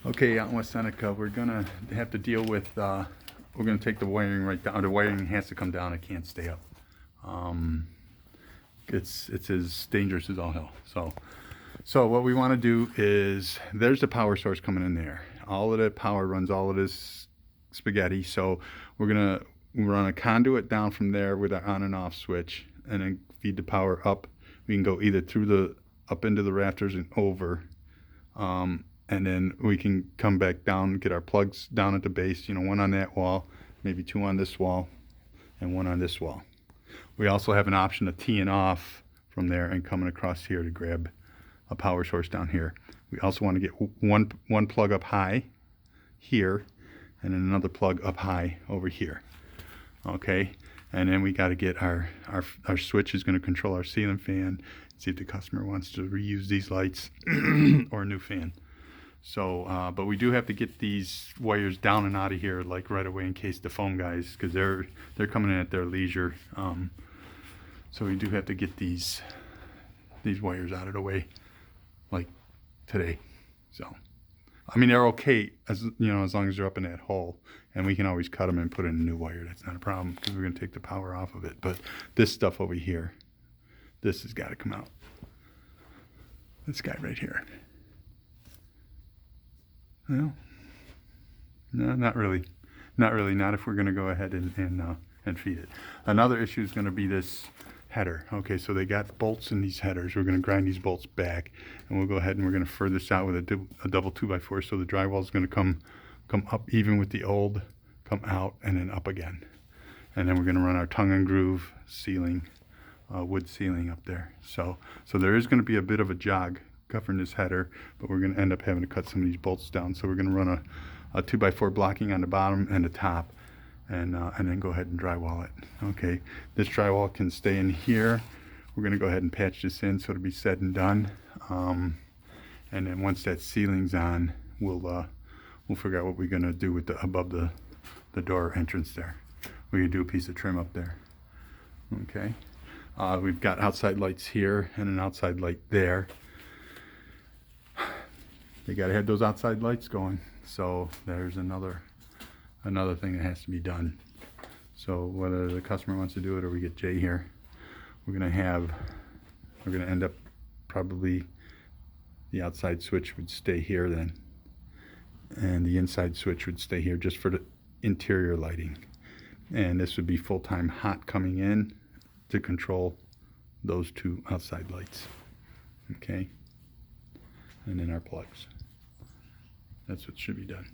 Okay, out in West Seneca, we're gonna have to deal with, we're gonna take the wiring right down. The wiring has to come down, it can't stay up. It's as dangerous as all hell. So what we wanna do is, there's the power source coming in there. All of that power runs all of this spaghetti, so we're gonna run a conduit down from there with our on and off switch, and then feed the power up. We can go either through the, up into the rafters and over, and then we can come back down, get our plugs down at the base, you know, one on that wall, maybe two on this wall, and one on this wall. We also have an option of teeing off from there and coming across here to grab a power source down here. We also want to get one plug up high here, and then another plug up high over here. Okay, and then we got to get our switch is going to control our ceiling fan. See if the customer wants to reuse these lights or a new fan. So, but we do have to get these wires down and out of here like right away in case the foam guys, because they're coming in at their leisure. So we do have to get these wires out of the way like today. So, I mean, they're okay as you know, as long as they're up in that hole, and we can always cut them and put in a new wire. That's not a problem because we're going to take the power off of it. But this stuff over here, this has got to come out. This guy right here. Well, no, not really. Not really. Not if we're going to go ahead and feed it. Another issue is going to be this header. Okay, so they got bolts in these headers. We're going to grind these bolts back, and we'll go ahead and we're going to further this out with a double 2x4. So the drywall is going to come up even with the old, come out, and then up again. And then we're going to run our tongue and groove ceiling, wood ceiling up there. So there is going to be a bit of a jog covering this header, but we're going to end up having to cut some of these bolts down. So we're going to run a 2x4 blocking on the bottom and the top, and then go ahead and drywall it. Okay, this drywall can stay in here. We're going to go ahead and patch this in so it'll be said and done. And then once that ceiling's on, we'll figure out what we're going to do with the above the door entrance there. We're going to do a piece of trim up there. Okay, we've got outside lights here and an outside light there. They got to have those outside lights going. So there's another thing that has to be done. So whether the customer wants to do it or we get Jay here, we're going to end up probably the outside switch would stay here then, and the inside switch would stay here just for the interior lighting. And this would be full-time hot coming in to control those two outside lights. Okay, and then our plugs. That's what should be done.